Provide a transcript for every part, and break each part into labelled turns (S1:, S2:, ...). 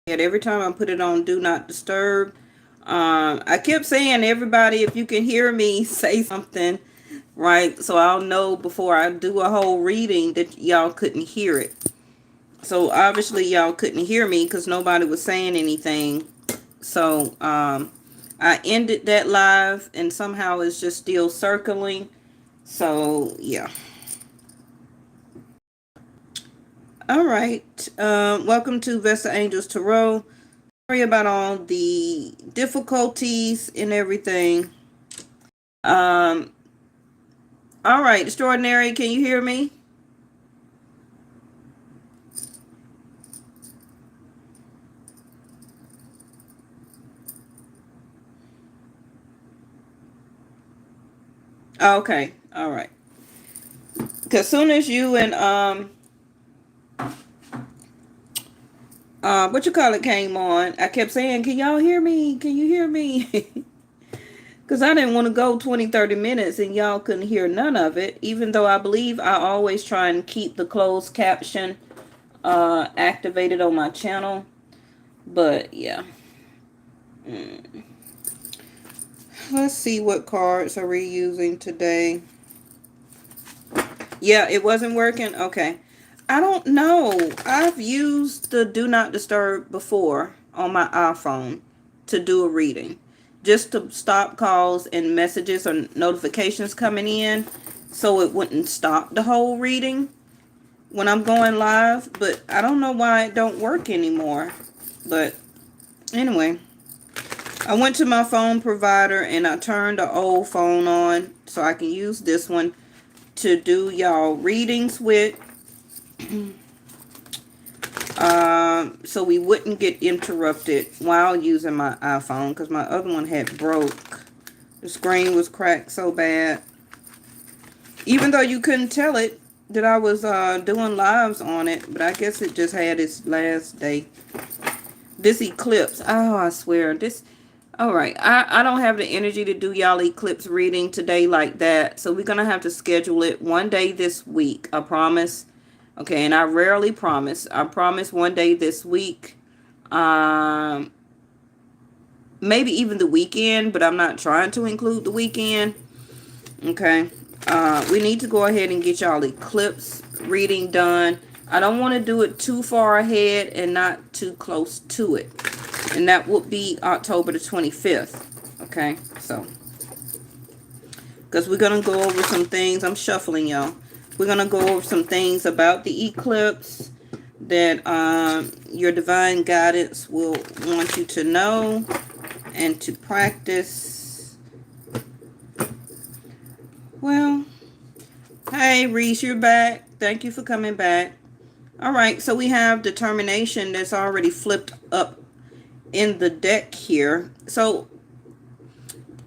S1: Every time I put it on Do Not Disturb, I kept saying, everybody, if you can hear me, say something, right? So I'll know before I do a whole reading that y'all couldn't hear it. So obviously y'all couldn't hear me because nobody was saying anything. So I ended that live and somehow it's just still circling. So yeah. All right. Welcome to Vesta Angels Tarot. Sorry about all the difficulties and everything. Um, all right, Extraordinary, can you hear me? Okay, all right. Because soon as you and what you call it came on, I kept saying, can y'all hear me? Can you hear me? Because I didn't want to go 20-30 minutes and y'all couldn't hear none of it, even though I believe I always try and keep the closed caption activated on my channel. But yeah. Let's see what cards are we using today. Yeah, it wasn't working. Okay. I don't know. I've used the Do Not Disturb before on my iPhone to do a reading. Just to stop calls and messages or notifications coming in so it wouldn't stop the whole reading when I'm going live. But I don't know why it don't work anymore. But anyway, I went to my phone provider and I turned the old phone on so I can use this one to do y'all readings with. So we wouldn't get interrupted while using my iPhone because my other one had broke. The screen was cracked so bad. Even though you couldn't tell it that I was doing lives on it, but I guess it just had its last day. This eclipse, oh, I swear, this, all right, I don't have the energy to do y'all eclipse reading today like that, so we're going to have to schedule it one day this week, I promise. Okay, and I rarely promise. I promise one day this week. Maybe even the weekend, but I'm not trying to include the weekend. Okay. We need to go ahead and get y'all eclipse reading done. I don't want to do it too far ahead and not too close to it. And that would be October the 25th. Okay, so. Because we're going to go over some things. I'm shuffling, y'all. We're going to go over some things about the eclipse that your divine guidance will want you to know and to practice. Well, hey, Reese, you're back. Thank you for coming back. All right, so we have determination that's already flipped up in the deck here. So,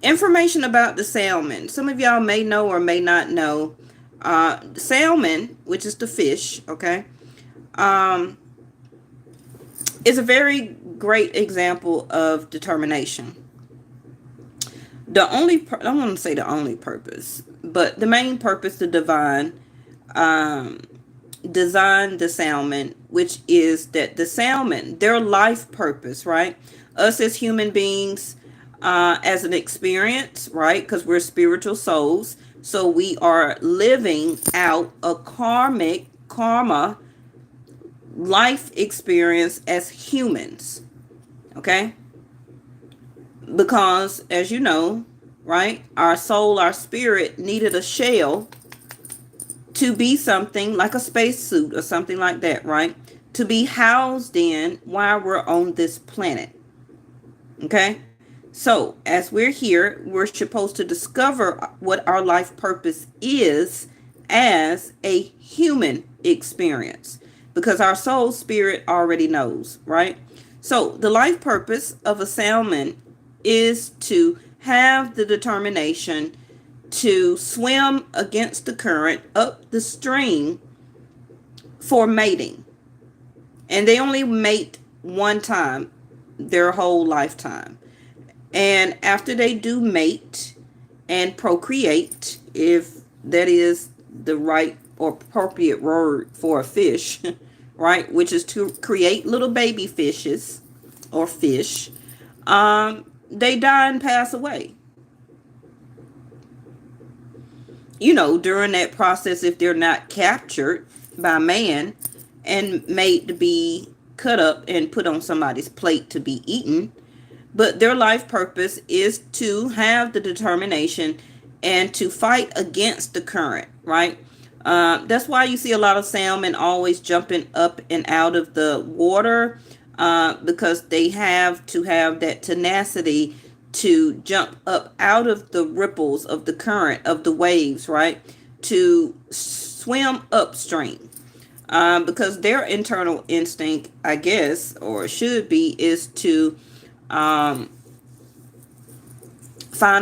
S1: information about the salmon. Some of y'all may know or may not know. Salmon, which is the fish, okay, is a very great example of determination. The only, I don't want to say the only purpose, but the main purpose, the divine designed the salmon, which is that the salmon, their life purpose, right? Us as human beings, as an experience, right? Because we're spiritual souls. So we are living out a karma life experience as humans. Okay? Because, as you know, right, our soul, our spirit needed a shell to be something like a spacesuit or something like that, right? To be housed in while we're on this planet. Okay? So, as we're here, we're supposed to discover what our life purpose is as a human experience. Because our soul spirit already knows, right? So, the life purpose of a salmon is to have the determination to swim against the current up the stream for mating. And they only mate one time their whole lifetime. And after they do mate and procreate, if that is the right or appropriate word for a fish, right, which is to create little baby fishes, or fish, they die and pass away. During that process, if they're not captured by man and made to be cut up and put on somebody's plate to be eaten. But their life purpose is to have the determination and to fight against the current, right? That's why you see a lot of salmon always jumping up and out of the water, because they have to have that tenacity to jump up out of the ripples of the current of the waves, right? To swim upstream. Because their internal instinct, I guess, or should be, is to find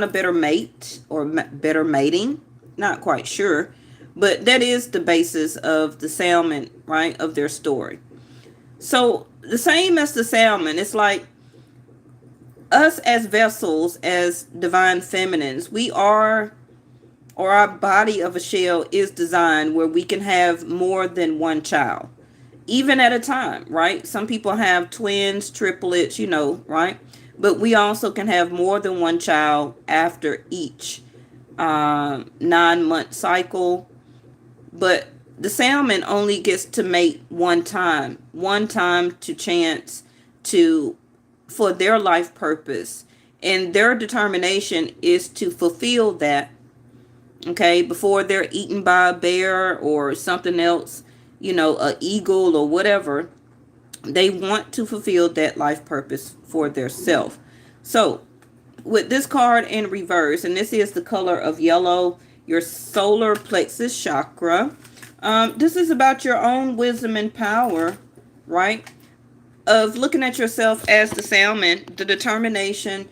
S1: a better mate or better mating. Not quite sure. But that is the basis of the salmon, right? Of their story. So the same as the salmon, it's like us as vessels, as divine feminines, we are, or our body of a shell is designed where we can have more than one child, even at a time, right? Some people have twins, triplets, right? But we also can have more than one child after each 9-month cycle. But the salmon only gets to mate one time to chance for their life purpose. And their determination is to fulfill that, okay, before they're eaten by a bear or something else, an eagle or whatever. They want to fulfill that life purpose for their self. So with this card in reverse, and this is the color of yellow, your solar plexus chakra. This is about your own wisdom and power, right? Of looking at yourself as the salmon, the determination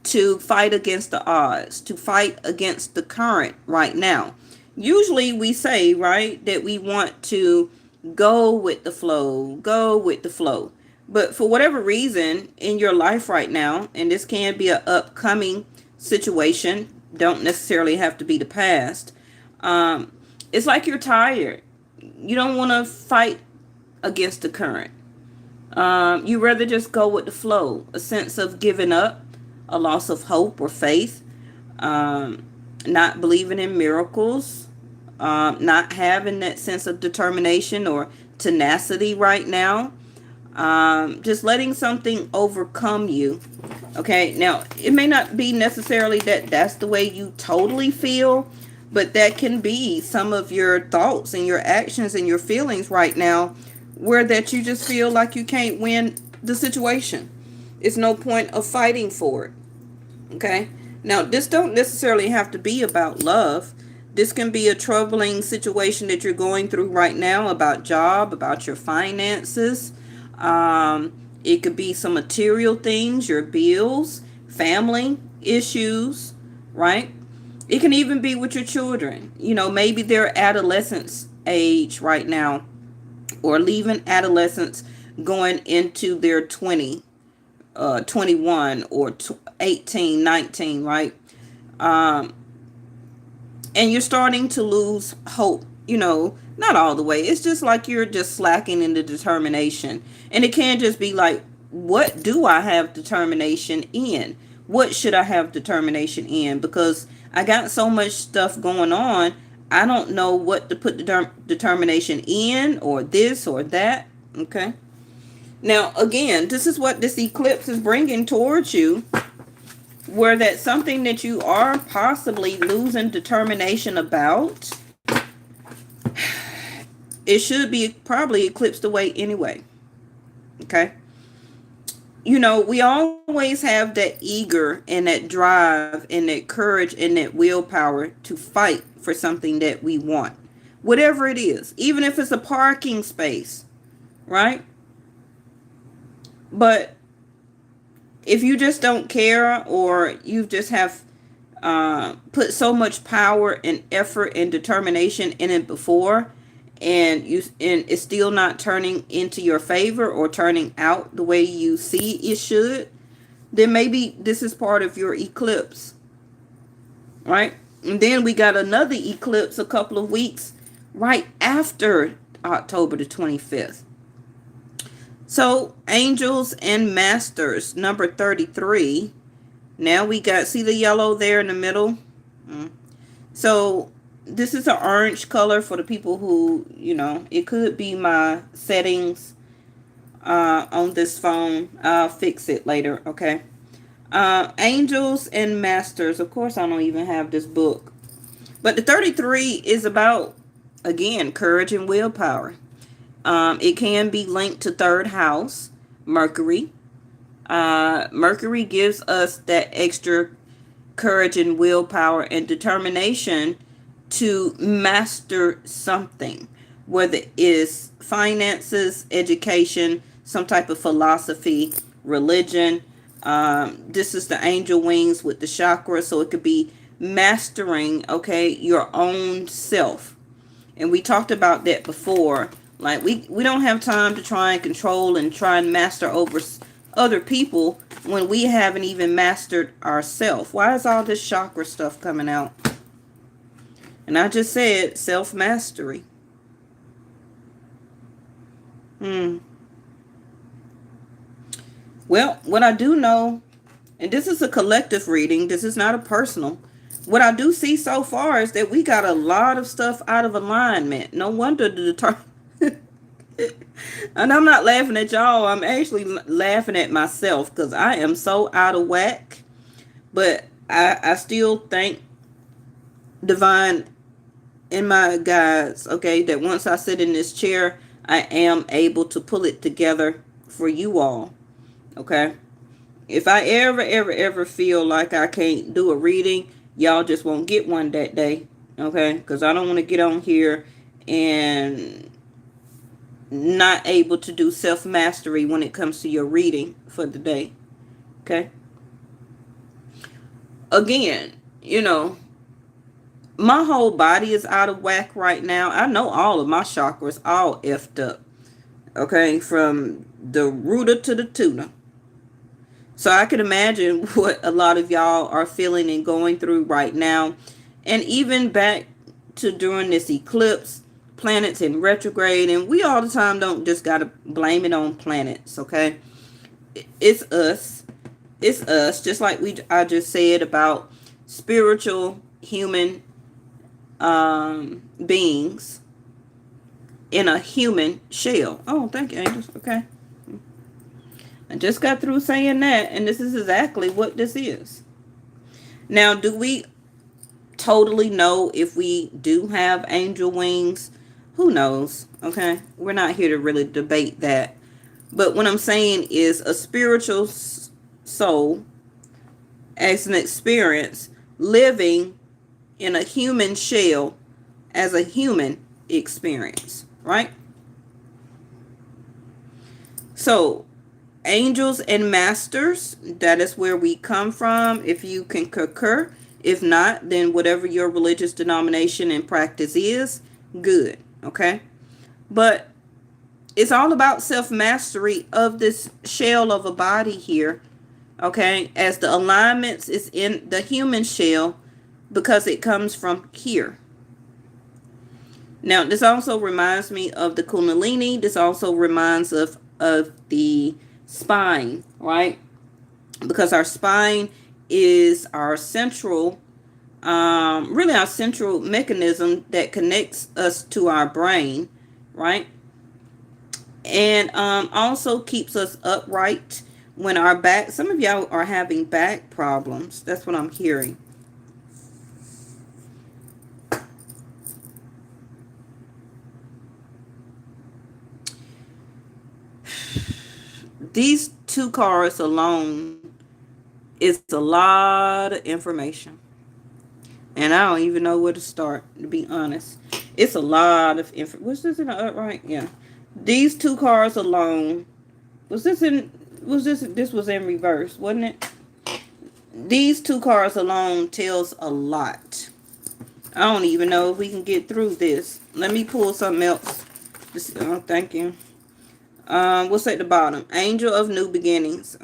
S1: to fight against the odds, to fight against the current right now. Usually we say, right, that we want to go with the flow. But for whatever reason in your life right now, and this can be an upcoming situation, don't necessarily have to be the past. It's like you're tired. You don't want to fight against the current. You rather just go with the flow. A sense of giving up, a loss of hope or faith, not believing in miracles, not having that sense of determination or tenacity right now, just letting something overcome you. Okay, now it may not be necessarily that that's the way you totally feel, but that can be some of your thoughts and your actions and your feelings right now, where that you just feel like you can't win the situation. It's no point of fighting for it. Okay. Now, this don't necessarily have to be about love. This can be a troubling situation that you're going through right now about job, about your finances. It could be some material things, your bills, family issues, right? It can even be with your children. Maybe they're adolescence age right now, or leaving adolescence, going into their 21 or 18, 19, right? And you're starting to lose hope, not all the way. It's just like you're just slacking in the determination. And it can just be like, what do I have determination in? What should I have determination in? Because I got so much stuff going on. I don't know what to put determination in, or this or that. Okay. Now, again, this is what this eclipse is bringing towards you, where that's something that you are possibly losing determination about. It should be probably eclipsed away anyway. Okay. We always have that eager and that drive and that courage and that willpower to fight for something that we want. Whatever it is, even if it's a parking space, right? But if you just don't care, or you just have put so much power and effort and determination in it before, and it's still not turning into your favor or turning out the way you see it should, then maybe this is part of your eclipse, right? And then we got another eclipse a couple of weeks right after October the 25th. So, angels and masters, number 33. Now we got, see the yellow there in the middle? So, this is an orange color for the people who, it could be my settings on this phone. I'll fix it later, okay? Angels and masters. Of course, I don't even have this book. But the 33 is about, again, courage and willpower. It can be linked to third house, Mercury. Mercury gives us that extra courage and willpower and determination to master something, whether it's finances, education, some type of philosophy, religion. This is the angel wings with the chakra, so it could be mastering, okay, your own self. And we talked about that before. Like, we don't have time to try and control and try and master over other people when we haven't even mastered ourselves. Why is all this chakra stuff coming out? And I just said self-mastery. Well, what I do know, and this is a collective reading, this is not a personal. What I do see so far is that we got a lot of stuff out of alignment. No wonder the and I'm not laughing at y'all. I'm actually laughing at myself because I am so out of whack. But I still thank divine in my guides, okay, that once I sit in this chair, I am able to pull it together for you all, okay? If I ever feel like I can't do a reading, y'all just won't get one that day, okay? Because I don't want to get on here and not able to do self-mastery when it comes to your reading for the day, okay? Again, my whole body is out of whack right now. I know all of my chakras all effed up, okay? From the rooter to the tuner. So I can imagine what a lot of y'all are feeling and going through right now. And even back to during this eclipse, planets in retrograde, and we all the time don't just got to blame it on planets, okay? It's us. It's us. Just like I just said about spiritual human beings in a human shell. Oh, thank you, angels. Okay. I just got through saying that, and this is exactly what this is. Now, do we totally know if we do have angel wings? Who knows? Okay. We're not here to really debate that. But what I'm saying is a spiritual soul as an experience living in a human shell as a human experience, right? So, angels and masters, that is where we come from. If you can concur, if not, then whatever your religious denomination and practice is, good, okay? But it's all about self-mastery of this shell of a body here, okay? As the alignments is in the human shell because it comes from here. Now, this also reminds me of the Kundalini. This also reminds of the spine, right? Because our spine is our central, really our central mechanism that connects us to our brain, right? And also keeps us upright when our back, some of y'all are having back problems. That's what I'm hearing. These two cards alone is a lot of information. And I don't even know where to start, to be honest. It's a lot of information. Was this in the upright? Yeah. These two cards alone. This was in reverse, wasn't it? These two cards alone tells a lot. I don't even know if we can get through this. Let me pull something else. Thank you. What's at the bottom? Angel of New Beginnings.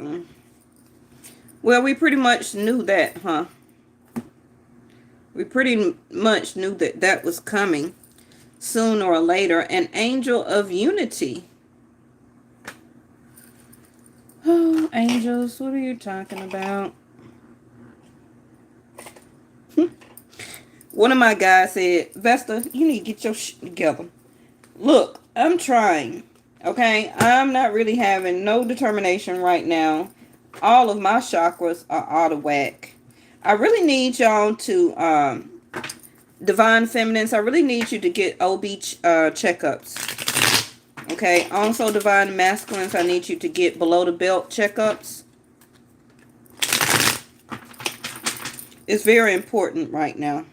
S1: Well, we pretty much knew that, huh? We pretty much knew that that was coming sooner or later. An angel of unity. Angels, what are you talking about? One of my guys said, Vesta, you need to get your shit together. Look, I'm trying. Okay? I'm not really having no determination right now. All of my chakras are out of whack. I really need y'all to, Divine Feminines, I really need you to get OB checkups. Okay? Also, Divine Masculines, I need you to get below the belt checkups. It's very important right now.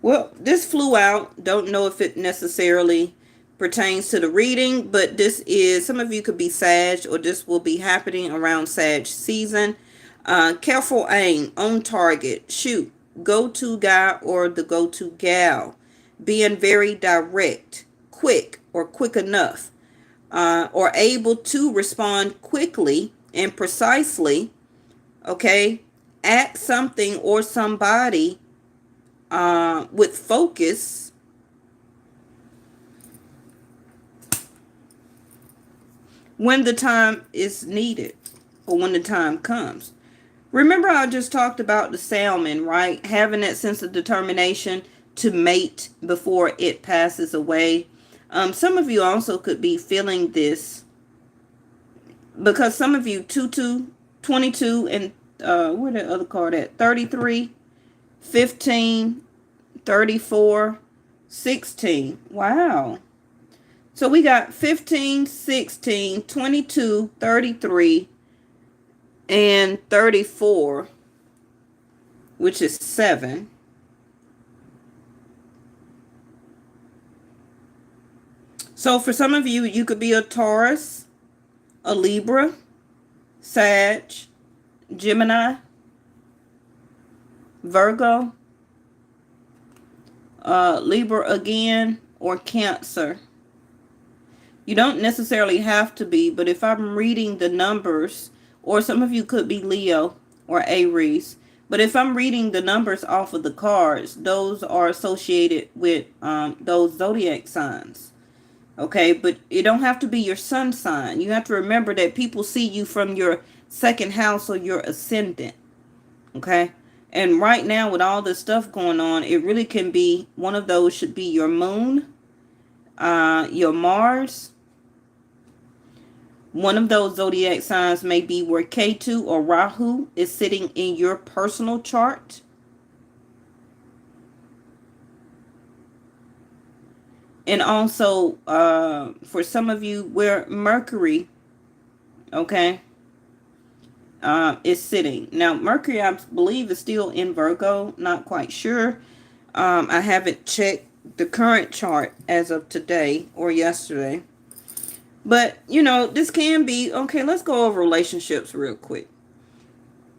S1: Well, this flew out. Don't know if it necessarily pertains to the reading, but this is, some of you could be Sag, or this will be happening around Sag season. Careful aim, on target, shoot, go-to guy or the go-to gal. Being very direct, quick or quick enough, or able to respond quickly and precisely, okay, at something or somebody with focus, when the time is needed or when the time comes. Remember, I just talked about the salmon, right? Having that sense of determination to mate before it passes away. Some of you also could be feeling this because some of you 22 and where the other card at? 33, 15, 34, 16. Wow. So we got 15, 16, 22, 33, and 34, which is 7. So for some of you, you could be a Taurus, a Libra, Sag, Gemini, Virgo, Libra again, or Cancer. You don't necessarily have to be, but if I'm reading the numbers, or some of you could be Leo or Aries, but if I'm reading the numbers off of the cards, those are associated with those zodiac signs. Okay, but it don't have to be your sun sign. You have to remember that people see you from your second house or your ascendant. Okay, and right now with all this stuff going on, it really can be one of those should be your moon, your Mars. One of those zodiac signs may be where Ketu or Rahu is sitting in your personal chart. And also, for some of you, where Mercury, okay, is sitting. Now, Mercury, I believe, is still in Virgo. Not quite sure. I haven't checked the current chart as of today or yesterday. But, you know, this can be, okay, let's go over relationships real quick.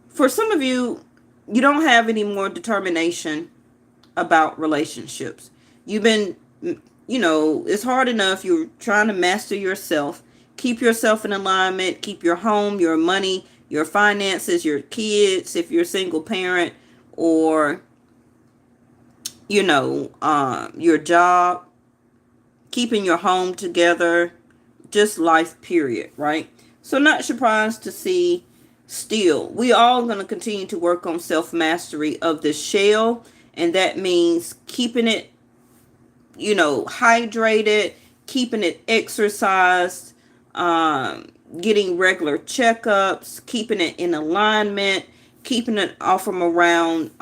S1: For some of you, you don't have any more determination about relationships. You've been, you know, it's hard enough. You're trying to master yourself. Keep yourself in alignment. Keep your home, your money, your finances, your kids, if you're a single parent, or, you know, your job. Keeping your home together. Just life, period, right? So not surprised to see still, we all going to continue to work on self-mastery of the shell. And that means keeping it, you know, hydrated, keeping it exercised, getting regular checkups, keeping it in alignment, keeping it off from around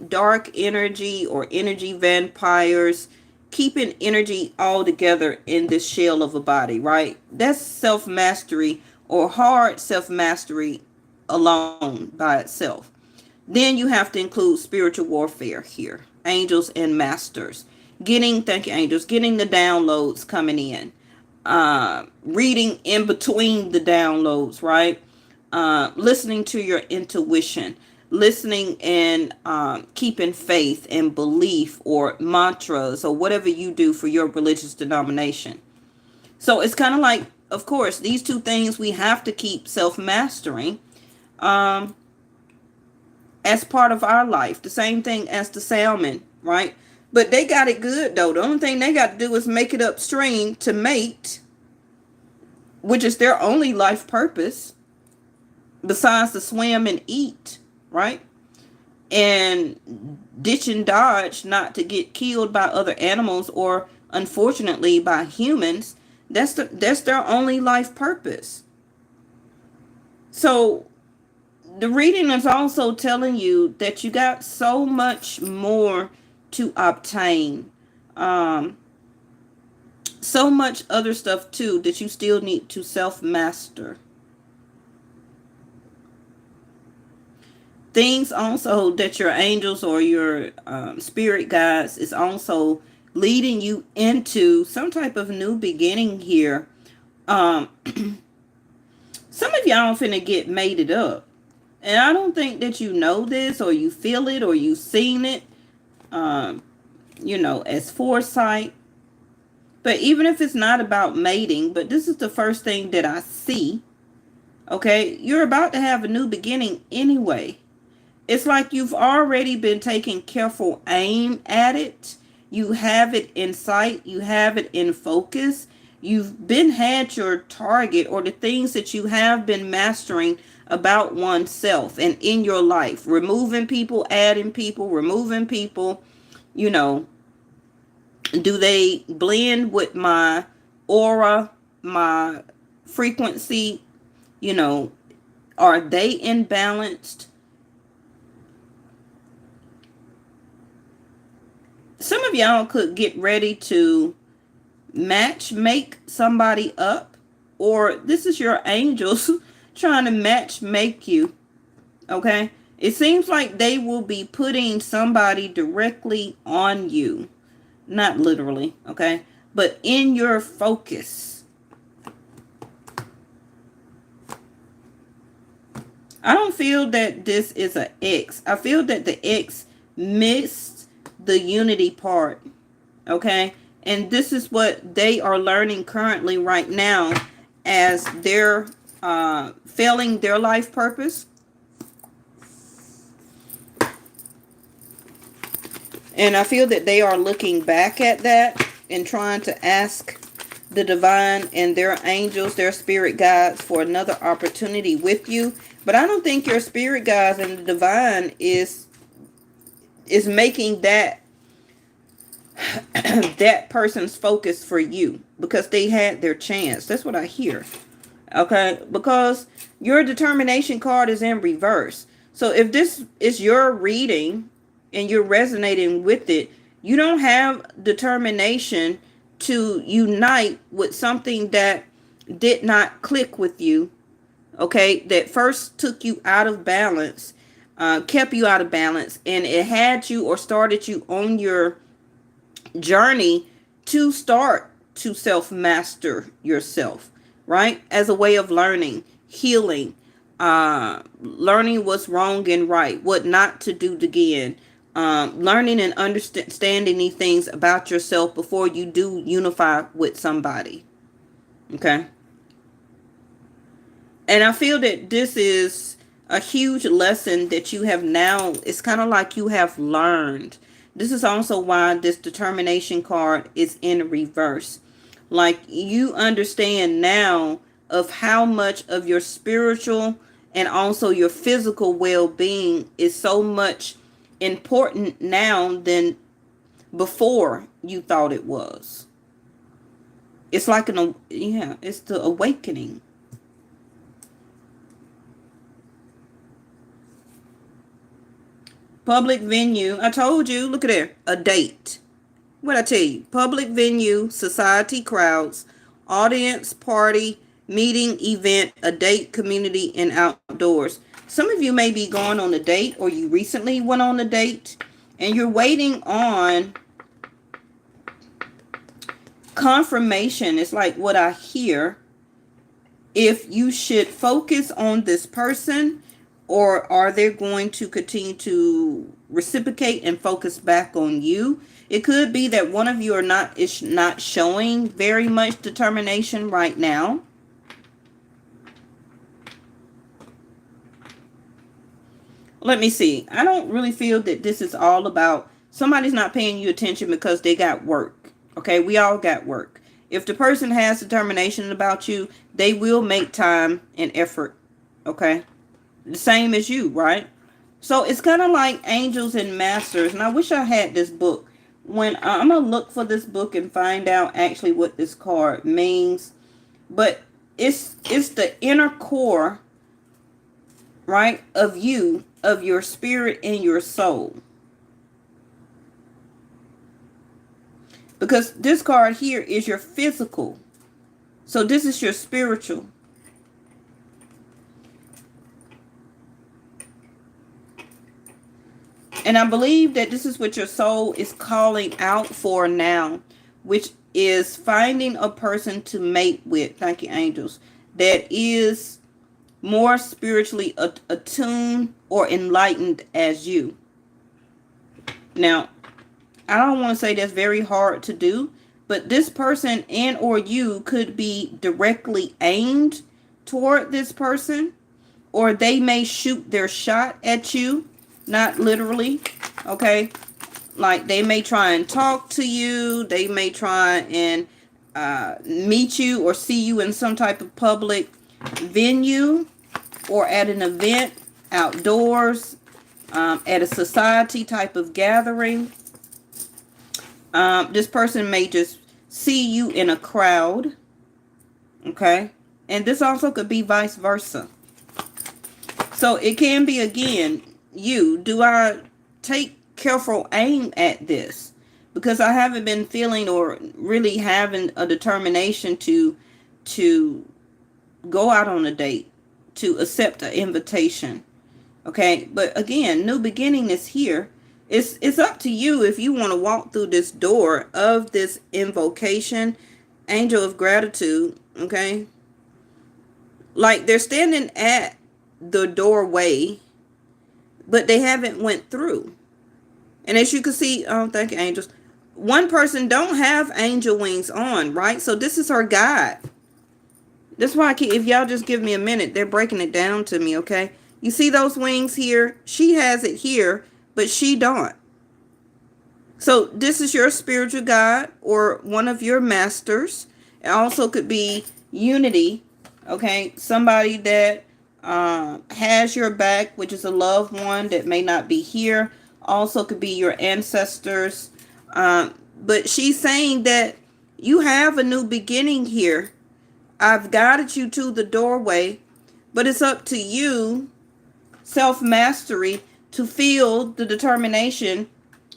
S1: dark energy or energy vampires, keeping energy all together in this shell of a body, right? That's self-mastery, or hard self-mastery alone by itself. Then you have to include spiritual warfare here. Angels and masters. Thank you, angels, getting the downloads coming in. Reading in between the downloads, right? Listening to your intuition. Listening and keeping faith and belief, or mantras, or whatever you do for your religious denomination. So it's kind of like, of course, these two things we have to keep self-mastering as part of our life. The same thing as the salmon, right? But they got it good, though. The only thing they got to do is make it upstream to mate. which is their only life purpose besides to swim and eat, right? And ditch and dodge not to get killed by other animals or unfortunately by humans. That's their only life purpose. So the reading is also telling you that you got so much more to obtain. So much other stuff too that you still need to self-master. Things also that your angels or your spirit guides is also leading you into some type of new beginning here. Some of y'all finna get mated up. And I don't think that you know this or you feel it or you've seen it, as foresight. But even if it's not about mating, but this is the first thing that I see, okay, you're about to have a new beginning anyway. It's like you've already been taking careful aim at it. You have it in sight. You have it in focus. You've been had your target or the things that you have been mastering about oneself and in your life. Removing people, adding people, removing people, do they blend with my aura, my frequency? Are they imbalanced? Some of y'all could get ready to make somebody up, or this is your angels trying to make you. Okay? It seems like they will be putting somebody directly on you. Not literally, okay? But in your focus. I don't feel that this is an X. I feel that the X missed the unity part, okay? And this is what they are learning currently right now as they're failing their life purpose. And I feel that they are looking back at that and trying to ask the divine and their angels, their spirit guides, for another opportunity with you. But I don't think your spirit guides and the divine is making that that person's focus for you, because they had their chance. That's what I hear. Okay? Because your determination card is in reverse. So if this is your reading and you're resonating with it, you don't have determination to unite with something that did not click with you, okay, that first took you out of balance, kept you out of balance, and it had you or started you on your journey to start to self-master yourself, right, as a way of learning, healing, learning what's wrong and right, what not to do again, learning and understanding these things about yourself before you do unify with somebody. Okay. And I feel that this is a huge lesson that you have now. It's kind of like you have learned. This is also why this determination card is in reverse. Like you understand now of how much of your spiritual and also your physical well-being is so much important now than before you thought it was. It's like it's the awakening. Public venue. I told you, look at there, a date. What I tell you? Public venue, society, crowds, audience, party, meeting, event, a date, community, and outdoors. Some of you may be going on a date, or you recently went on a date, and you're waiting on confirmation. It's like what I hear. If you should focus on this person, or are they going to continue to reciprocate and focus back on you? It could be that one of you is not showing very much determination right now. Let me see. I don't really feel that this is all about somebody's not paying you attention because they got work. Okay, we all got work. If the person has determination about you, they will make time and effort. Okay? The same as you, right? So it's kind of like angels and masters. And I wish I had this book. When I'm going to look for this book and find out actually what this card means. But it's the inner core, right, of you, of your spirit and your soul. Because this card here is your physical. So this is your spiritual. And I believe that this is what your soul is calling out for now, which is finding a person to mate with, thank you, angels, that is more spiritually attuned or enlightened as you. Now, I don't want to say that's very hard to do, but this person and or you could be directly aimed toward this person, or they may shoot their shot at you, not literally, okay? Like they may try and talk to you, they may try and meet you or see you in some type of public venue or at an event outdoors, at a society type of gathering. This person may just see you in a crowd, okay? And this also could be vice versa. So it can be, again, you. Do I take careful aim at this? Because I haven't been feeling or really having a determination to go out on a date, to accept an invitation, okay? But again, new beginning is here. It's up to you if you want to walk through this door of this invocation, angel of gratitude, okay? Like they're standing at the doorway, but they haven't went through. And as you can see, oh, thank you, angels. One person don't have angel wings on, right? So this is her guide. That's why if y'all just give me a minute, they're breaking it down to me, okay? You see those wings here? She has it here, but she don't. So this is your spiritual guide or one of your masters. It also could be unity, okay? Somebody that has your back, which is a loved one that may not be here. Also could be your ancestors. But she's saying that you have a new beginning here. I've guided you to the doorway, but it's up to you, self-mastery, to feel the determination,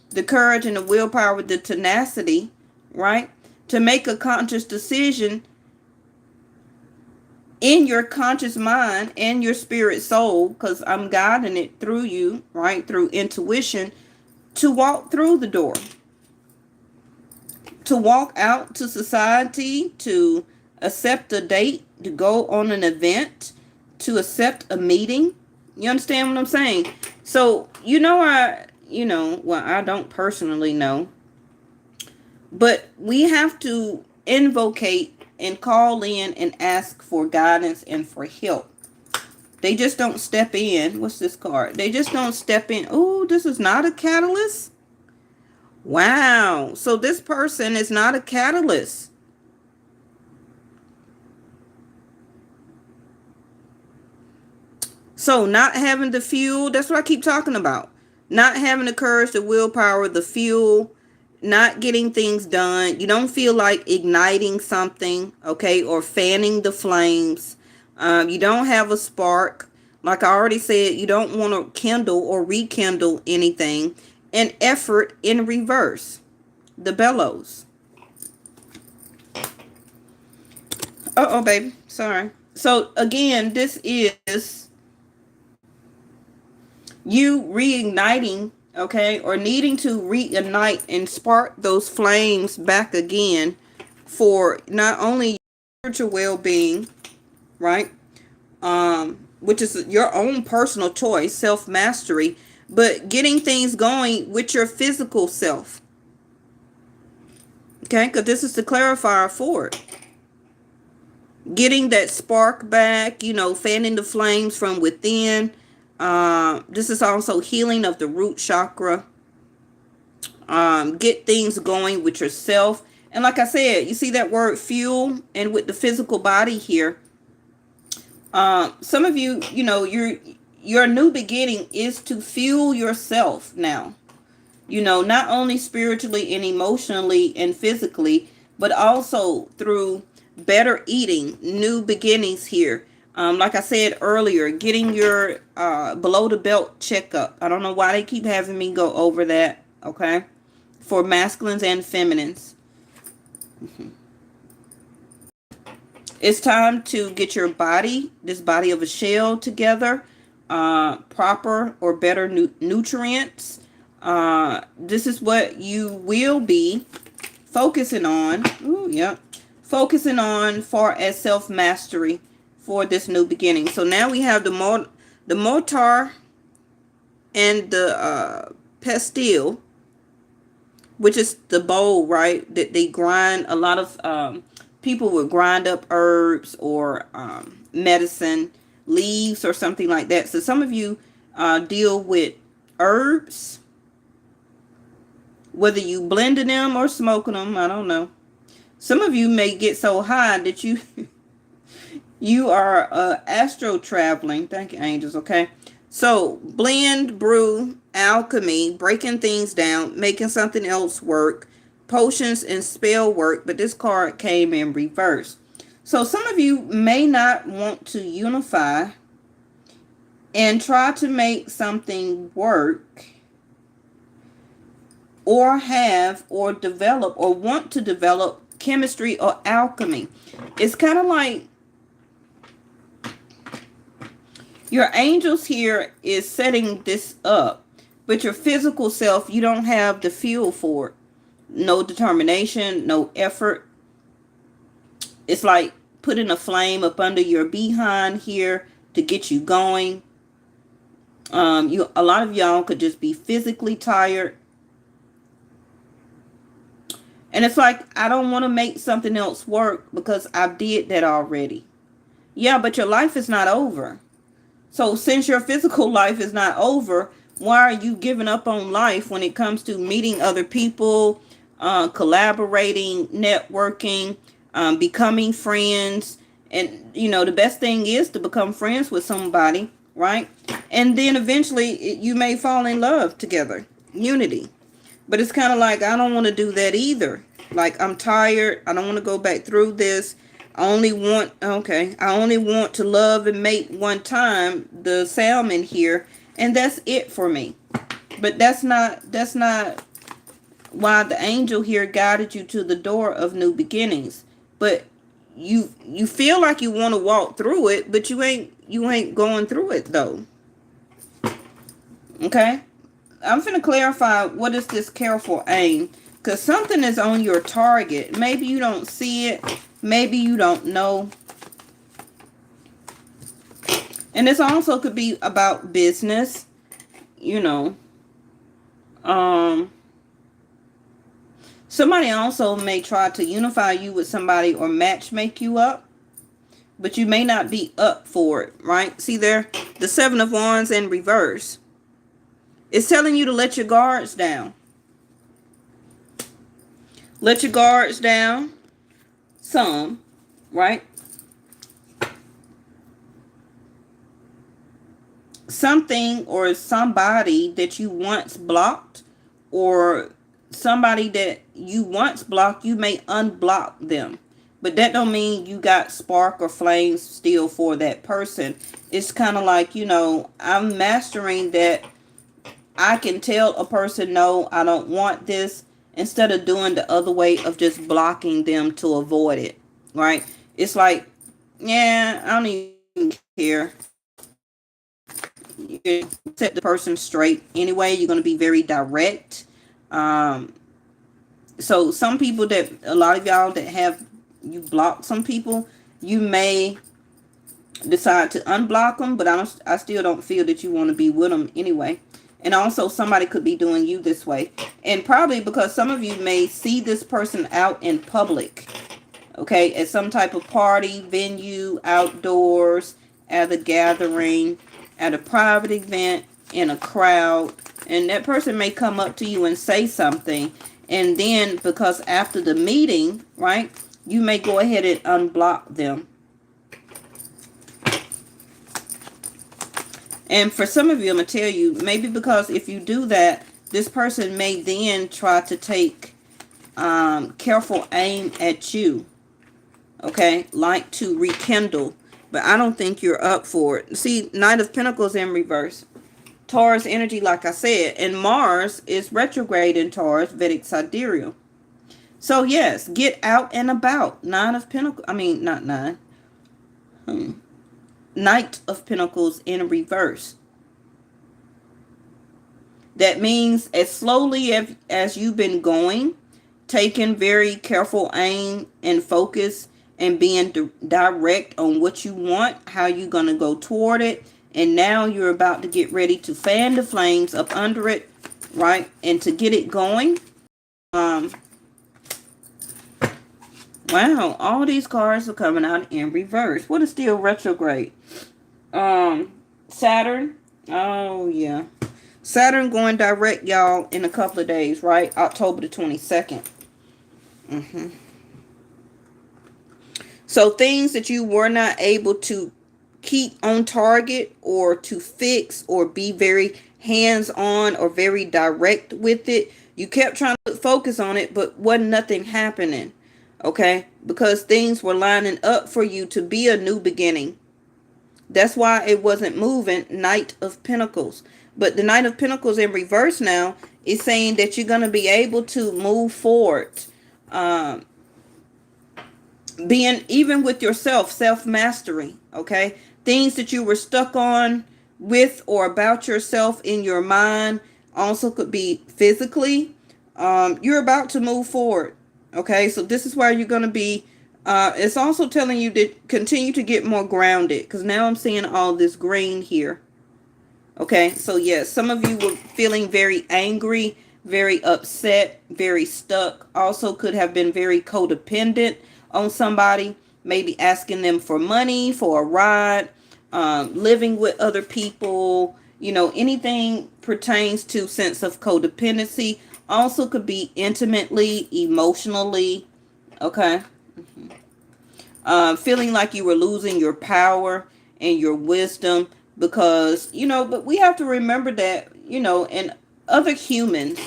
S1: the courage and the willpower, the tenacity, right? To make a conscious decision in your conscious mind and your spirit soul, because I'm guiding it through you, right? Through intuition, to walk through the door. To walk out to society, to accept a date, to go on an event, to accept a meeting. You understand what I'm saying? So, well, I don't personally know. But we have to invocate and call in and ask for guidance and for help. They just don't step in. What's this card? They just don't step in. Oh, this is not a catalyst? Wow. So this person is not a catalyst. So not having the fuel, that's what I keep talking about. Not having the courage, the willpower, the fuel, not getting things done. You don't feel like igniting something, okay, or fanning the flames. You don't have a spark. Like I already said, you don't want to kindle or rekindle anything. And effort in reverse. The bellows. Uh-oh, baby. Sorry. So, again, this is you reigniting, okay, or needing to reignite and spark those flames back again for not only spiritual well-being, right, which is your own personal choice, self-mastery, but getting things going with your physical self, okay, because this is the clarifier for it. Getting that spark back, fanning the flames from within. This is also healing of the root chakra. Get things going with yourself. And like I said, you see that word fuel, and with the physical body here, some of you, you know, your new beginning is to fuel yourself now. You know, not only spiritually and emotionally and physically, but also through better eating, new beginnings here. Like I said earlier, getting your below the belt checkup. I don't know why they keep having me go over that, okay? For masculines and feminines. It's time to get your body, this body of a shell, together. Proper or better nutrients. This is what you will be focusing on. Ooh, yeah. Focusing on far as self-mastery for this new beginning. So now we have the mortar and the pestle, which is the bowl, right? That they grind. A lot of people would grind up herbs or medicine leaves or something like that. So some of you deal with herbs, whether you blending them or smoking them, I don't know. Some of you may get so high that you you are astro traveling. Thank you, angels. Okay, so blend, brew, alchemy, breaking things down, making something else work, potions and spell work. But this card came in reverse. So some of you may not want to unify and try to make something work, or have or develop or want to develop chemistry or alchemy. It's kind of like your angels here is setting this up, but your physical self, you don't have the fuel for it. No determination, no effort. It's like putting a flame up under your behind here to get you going. A lot of y'all could just be physically tired. And it's like, I don't want to make something else work because I did that already. Yeah, but your life is not over. So since your physical life is not over, why are you giving up on life when it comes to meeting other people, collaborating, networking, becoming friends? And, you know, the best thing is to become friends with somebody, right? And then eventually you may fall in love together, unity. But it's kind of like, I don't want to do that either. Like, I'm tired. I don't want to go back through this. I only want to love and mate one time, the salmon here. And that's it for me. But that's not why the angel here guided you to the door of new beginnings. But you feel like you want to walk through it, but you ain't going through it though. Okay? I'm going to clarify, what is this careful aim? Because something is on your target. Maybe you don't see it. Maybe you don't know. And this also could be about business. You know. Somebody also may try to unify you with somebody or match make you up. But you may not be up for it, right? See there? The Seven of Wands in reverse. It's telling you to let your guards down. Let your guards down. Some, right? Something or somebody that you once blocked, or somebody that you once blocked, you may unblock them. But that don't mean you got spark or flames still for that person. It's kind of like, you know, I'm mastering that. I can tell a person, no, I don't want this, instead of doing the other way of just blocking them to avoid it, right? It's like, yeah, I don't even care. You set the person straight anyway. You're going to be very direct. So some people that, a lot of y'all that have, you blocked some people, you may decide to unblock them, but I still don't feel that you want to be with them anyway. And also somebody could be doing you this way. And probably because some of you may see this person out in public. Okay, at some type of party, venue, outdoors, at a gathering, at a private event, in a crowd. And that person may come up to you and say something. And then because after the meeting, right, you may go ahead and unblock them. And for some of you, I'm going to tell you, maybe because if you do that, this person may then try to take careful aim at you. Okay, like to rekindle. But I don't think you're up for it. See, Knight of Pentacles in reverse. Taurus energy, like I said. And Mars is retrograde in Taurus, Vedic sidereal. So yes, get out and about. Nine of Pentacles. I mean, not nine. Knight of Pentacles in reverse. That means as slowly as you've been going, taking very careful aim and focus and being direct on what you want, how you're going to go toward it. And now you're about to get ready to fan the flames up under it, right? And to get it going. Wow, all these cards are coming out in reverse. What is still retrograde? Saturn. Oh, yeah. Saturn going direct, y'all, in a couple of days, right? October the 22nd. So things that you were not able to keep on target or to fix or be very hands-on or very direct with it. You kept trying to focus on it, but wasn't nothing happening. Okay? Because things were lining up for you to be a new beginning. That's why it wasn't moving. Knight of Pentacles. But the Knight of Pentacles in reverse now is saying that you're going to be able to move forward. Being even with yourself, self-mastery. Okay? Things that you were stuck on with or about yourself in your mind. Also could be physically. You're about to move forward. Okay? So this is where you're going to be. It's also telling you to continue to get more grounded. Because now I'm seeing all this green here. Okay, so yes, some of you were feeling very angry, very upset, very stuck. Also could have been very codependent on somebody. Maybe asking them for money, for a ride, living with other people. You know, anything pertains to sense of codependency. Also could be intimately, emotionally. Okay. Feeling like you were losing your power and your wisdom. Because, you know, but we have to remember that, you know, and other humans,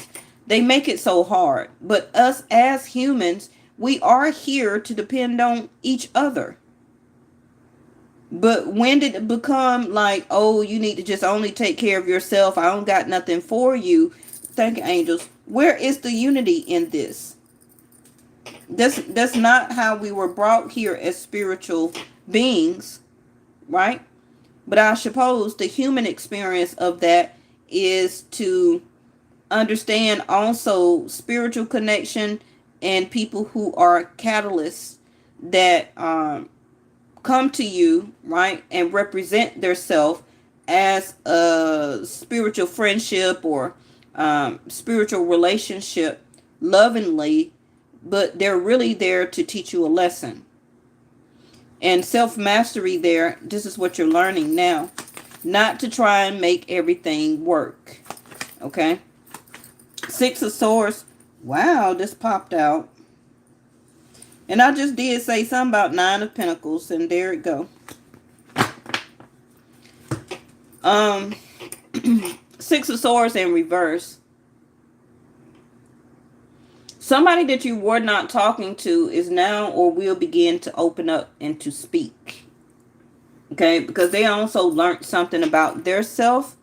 S1: they make it so hard. But us as humans, we are here to depend on each other. But when did it become like, oh, you need to just only take care of yourself? I don't got nothing for you. Thank you, angels. Where is the unity in this? That's not how we were brought here as spiritual beings, right? But I suppose the human experience of that is to understand also spiritual connection and people who are catalysts that come to you, right, and represent themselves as a spiritual friendship or spiritual relationship lovingly, but they're really there to teach you a lesson. And self-mastery there, this is what you're learning now. Not to try and make everything work. Okay? Six of Swords. Wow, this popped out. And I just did say something about Nine of Pentacles. And there it go. Six of Swords in reverse. Somebody that you were not talking to is now or will begin to open up and to speak. Okay? Because they also learned something about their self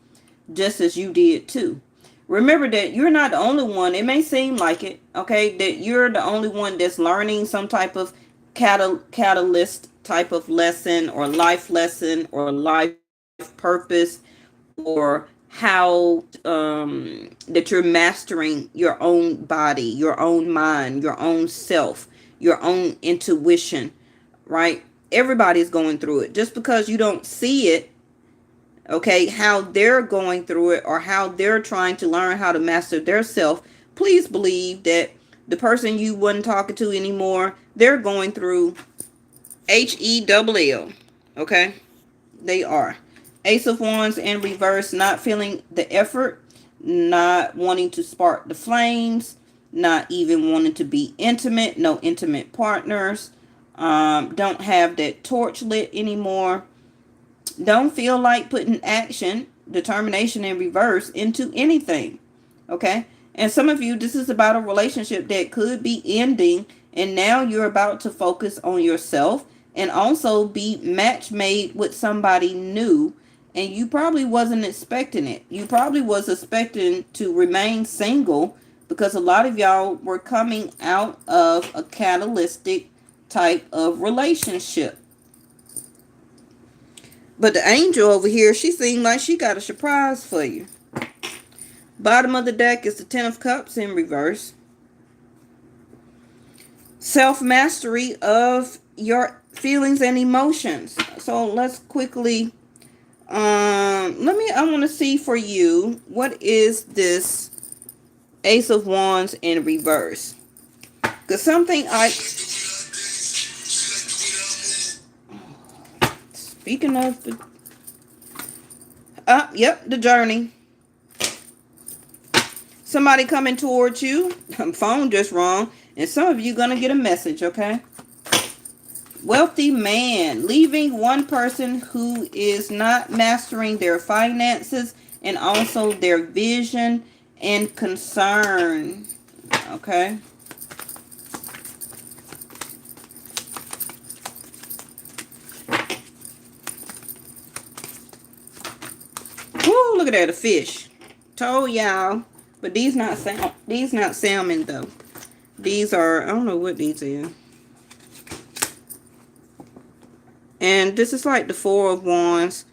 S1: just as you did too. Remember that you're not the only one. It may seem like it. Okay? That you're the only one that's learning some type of catalyst type of lesson or life lesson or life purpose or how that you're mastering your own body, your own mind, your own self, your own intuition, right? Everybody's going through it. Just because you don't see it, okay, how they're going through it or how they're trying to learn how to master their self, please believe that the person you wasn't talking to anymore, they're going through HELL, okay? They are. Ace of Wands in reverse, not feeling the effort, not wanting to spark the flames, not even wanting to be intimate, no intimate partners, don't have that torch lit anymore, don't feel like putting action, determination in reverse into anything. Okay. And some of you, this is about a relationship that could be ending, and now you're about to focus on yourself and also be match made with somebody new. And you probably wasn't expecting it. You probably was expecting to remain single, because a lot of y'all were coming out of a catalytic type of relationship. But the angel over here, she seemed like she got a surprise for you. Bottom of the deck is the Ten of Cups in reverse. Self-mastery of your feelings and emotions. So let's quickly, I want to see for you, what is this Ace of Wands in reverse? Because something speaking of the, yep, the journey. Somebody coming towards you. Phone just wrong. And some of you gonna get a message, okay? Wealthy man. Leaving one person who is not mastering their finances and also their vision and concern. Okay? Woo, look at that, a fish. Told y'all. But these not salmon though. These are, I don't know what these are. And this is like the Four of Wands.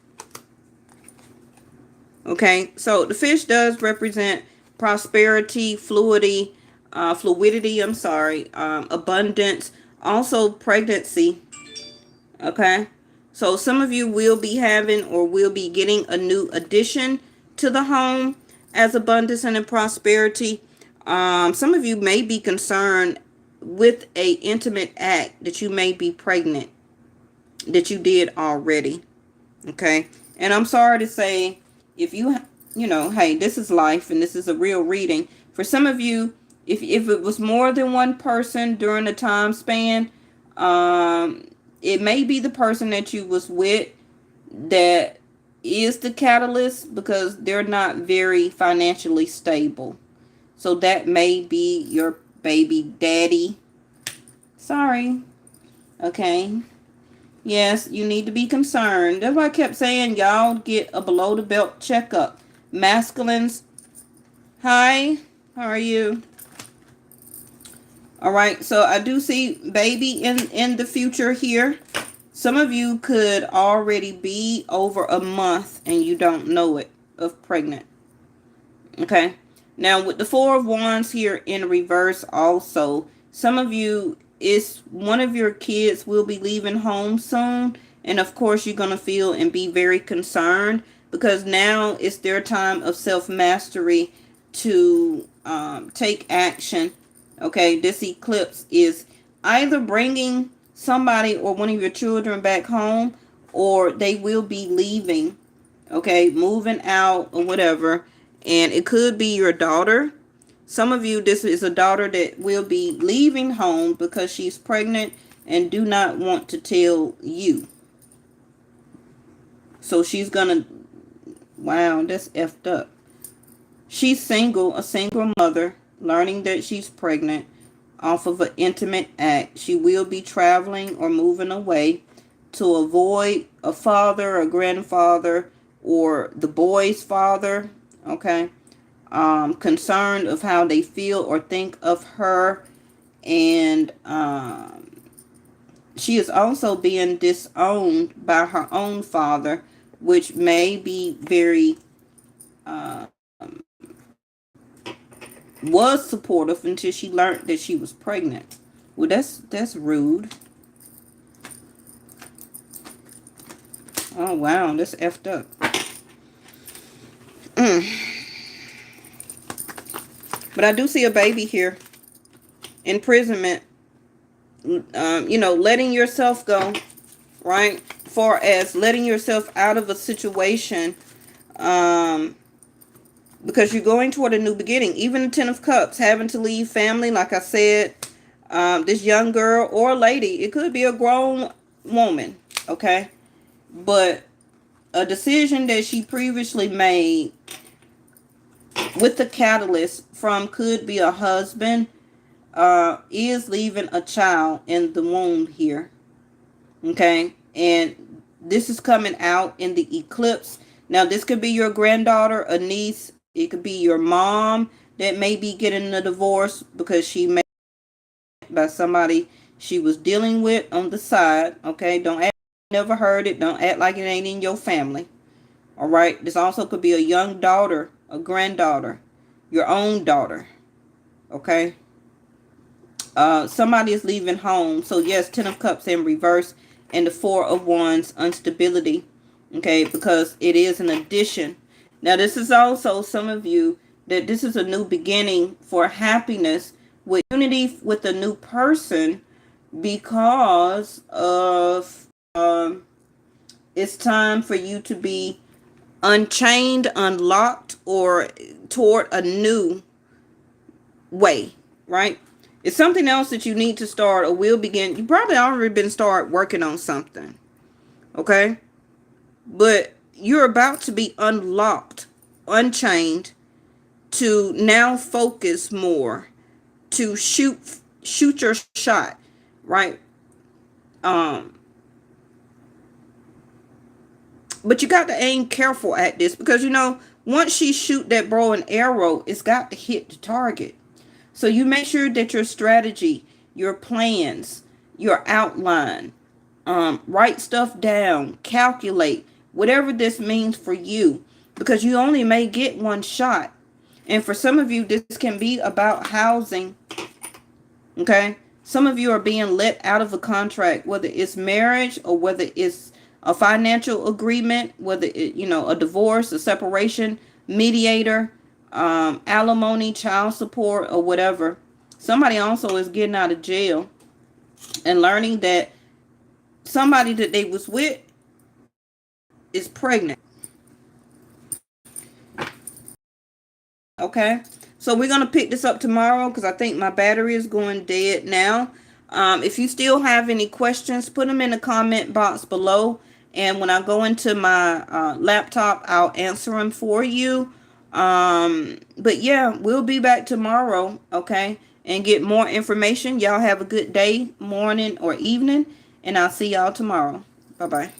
S1: Okay, so the fish does represent prosperity, fluidity, abundance, also pregnancy. Okay, so some of you will be having or will be getting a new addition to the home as abundance and in prosperity. Some of you may be concerned with a intimate act that you may be pregnant, that you did already. Okay, and I'm sorry to say, if you know, hey, this is life and this is a real reading. For some of you, if it was more than one person during the time span, it may be the person that you was with that is the catalyst, because they're not very financially stable. So that may be your baby daddy. Sorry. Okay. Yes, you need to be concerned. That's why I kept saying, y'all get a below the belt checkup. Masculines. Hi. How are you? All right. So I do see baby in the future here. Some of you could already be over a month and you don't know it, of pregnant. Okay. Now with the Four of Wands here in reverse also, some of you, one of your kids will be leaving home soon. And of course you're going to feel and be very concerned, because now it's their time of self-mastery to take action. Okay. This eclipse is either bringing somebody or one of your children back home, or they will be leaving, okay, moving out or whatever. And it could be your daughter. Some of you, this is a daughter that will be leaving home because she's pregnant and do not want to tell you. So she's gonna, wow, that's effed up. She's single, a single mother, learning that she's pregnant off of an intimate act. She will be traveling or moving away to avoid a father, a grandfather, or the boy's father. Okay. Concerned of how they feel or think of her. And she is also being disowned by her own father, which may be very was supportive until she learned that she was pregnant. Well, that's rude. Oh wow, that's effed up. But I do see a baby here. Imprisonment. You know, letting yourself go, right? Far as letting yourself out of a situation because you're going toward a new beginning. Even the Ten of Cups, having to leave family, like I said, this young girl or lady, it could be a grown woman, okay? But a decision that she previously made with the catalyst from could be a husband, is leaving a child in the womb here, okay? And this is coming out in the eclipse. Now, this could be your granddaughter, a niece. It could be your mom that may be getting a divorce because she may by somebody she was dealing with on the side, okay? Don't act like you never heard it. Don't act like it ain't in your family, all right? This also could be a young daughter, a granddaughter, your own daughter, okay? Somebody is leaving home. So yes, Ten of Cups in reverse and the Four of Wands, instability, okay, because it is an addition. Now this is also some of you that this is a new beginning for happiness with unity with a new person, because of it's time for you to be unchained, unlocked, or toward a new way, right? It's something else that you need to start or will begin. You probably already been start working on something, okay? But you're about to be unlocked, unchained, to now focus more, to shoot your shot, right? But you got to aim careful at this, because you know, once she shoot that bow and arrow, it's got to hit the target. So you make sure that your strategy, your plans, your outline, write stuff down, calculate, whatever this means for you, because you only may get one shot. And for some of you, this can be about housing, okay? Some of you are being let out of a contract, whether it's marriage or whether it's a financial agreement, whether it, you know, a divorce, a separation, mediator, alimony, child support, or whatever. Somebody also is getting out of jail and learning that somebody that they was with is pregnant. Okay, so we're gonna pick this up tomorrow because I think my battery is going dead now. If you still have any questions, put them in the comment box below, and when I go into my laptop, I'll answer them for you. But yeah, we'll be back tomorrow, okay, and get more information. Y'all have a good day, morning, or evening, and I'll see y'all tomorrow. Bye bye.